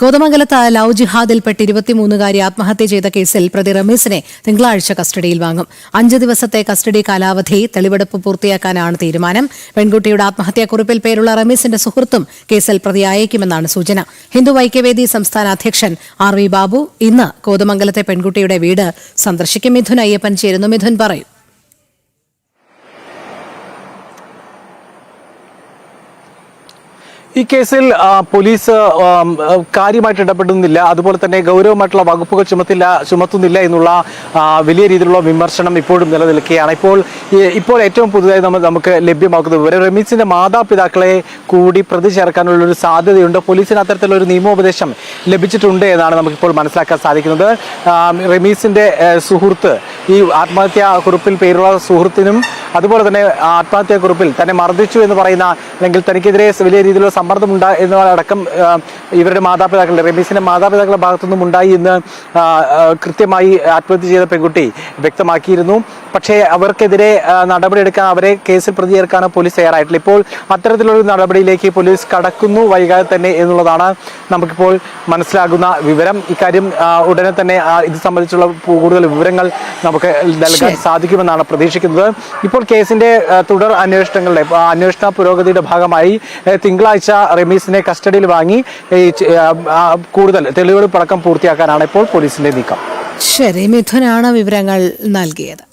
കോതമംഗലത്ത് ലവ് ജിഹാദിൽപ്പെട്ട് 23-കാരി ആത്മഹത്യ ചെയ്ത കേസിൽ പ്രതി റമീസിനെ തിങ്കളാഴ്ച കസ്റ്റഡിയിൽ വാങ്ങും. 5 ദിവസത്തെ കസ്റ്റഡി കാലാവധി തെളിവെടുപ്പ് പൂർത്തിയാക്കാനാണ് തീരുമാനം. പെൺകുട്ടിയുടെ ആത്മഹത്യാക്കുറിപ്പിൽ പേരുള്ള റമീസിന്റെ സുഹൃത്തും കേസിൽ പ്രതിയായേക്കുമെന്നാണ് സൂചന. ഹിന്ദു ഐക്യവേദി സംസ്ഥാന അധ്യക്ഷൻ RV ബാബു ഇന്ന് കോതമംഗലത്തെ പെൺകുട്ടിയുടെ വീട് സന്ദർശിക്കും. മിഥുൻ അയ്യപ്പൻ ചേരുന്നു. മിഥുൻ, പറയൂ. ഈ കേസിൽ പോലീസ് കാര്യമായിട്ട് ഇടപെടുന്നില്ല, അതുപോലെ തന്നെ ഗൗരവമായിട്ടുള്ള വകുപ്പുകൾ ചുമത്തുന്നില്ല എന്നുള്ള വലിയ രീതിയിലുള്ള വിമർശനം ഇപ്പോഴും നിലനിൽക്കുകയാണ്. ഇപ്പോൾ ഏറ്റവും പുതുതായി നമുക്ക് ലഭ്യമാക്കുന്ന വിവരം റമീസിന്റെ മാതാപിതാക്കളെ കൂടി പ്രതി ചേർക്കാനുള്ള ഒരു സാധ്യതയുണ്ട്. പോലീസിന് അത്തരത്തിലൊരു നിയമോപദേശം ലഭിച്ചിട്ടുണ്ട് എന്നാണ് നമുക്കിപ്പോൾ മനസ്സിലാക്കാൻ സാധിക്കുന്നത്. റമീസിന്റെ സുഹൃത്ത്, ഈ ആത്മഹത്യാ കുറിപ്പിൽ പേരുള്ള സുഹൃത്തിനും അതുപോലെ തന്നെ ആത്മഹത്യാക്കുറിപ്പിൽ തന്നെ മർദ്ദിച്ചു എന്ന് പറയുന്ന, അല്ലെങ്കിൽ തനിക്കെതിരെ വലിയ രീതിയിലുള്ള സമ്മർദ്ദമുണ്ട് എന്നതടക്കം ഇവരുടെ മാതാപിതാക്കളുടെ, റമീസിന്റെ മാതാപിതാക്കളുടെ ഭാഗത്തുനിന്നും ഉണ്ടായി എന്ന് കൃത്യമായി ആത്മഹത്യ ചെയ്ത പെൺകുട്ടി വ്യക്തമാക്കിയിരുന്നു. പക്ഷേ അവർക്കെതിരെ നടപടിയെടുക്കാൻ, അവരെ കേസിൽ പ്രതി ചേർക്കാനും പോലീസ് തയ്യാറായിട്ടില്ല. ഇപ്പോൾ അത്തരത്തിലൊരു നടപടിയിലേക്ക് പോലീസ് കടക്കുന്നു വൈകാതെ തന്നെ എന്നുള്ളതാണ് നമുക്കിപ്പോൾ മനസ്സിലാകുന്ന വിവരം. ഇക്കാര്യം ഉടനെ തന്നെ ഇത് സംബന്ധിച്ചുള്ള കൂടുതൽ വിവരങ്ങൾ നമുക്ക് നൽകാൻ സാധിക്കുമെന്നാണ് പ്രതീക്ഷിക്കുന്നത്. ഇപ്പോൾ കേസിന്റെ തുടർ അന്വേഷണ പുരോഗതിയുടെ ഭാഗമായി തിങ്കളാഴ്ച റമീസിനെ കസ്റ്റഡിയിൽ വാങ്ങി കൂടുതൽ തെളിവുകൾ പടക്കം പൂർത്തിയാക്കാനാണ് ഇപ്പോൾ പോലീസിന്റെ നീക്കം. ശരി, മിഥുനാണ് വിവരങ്ങൾ നൽകിയത്.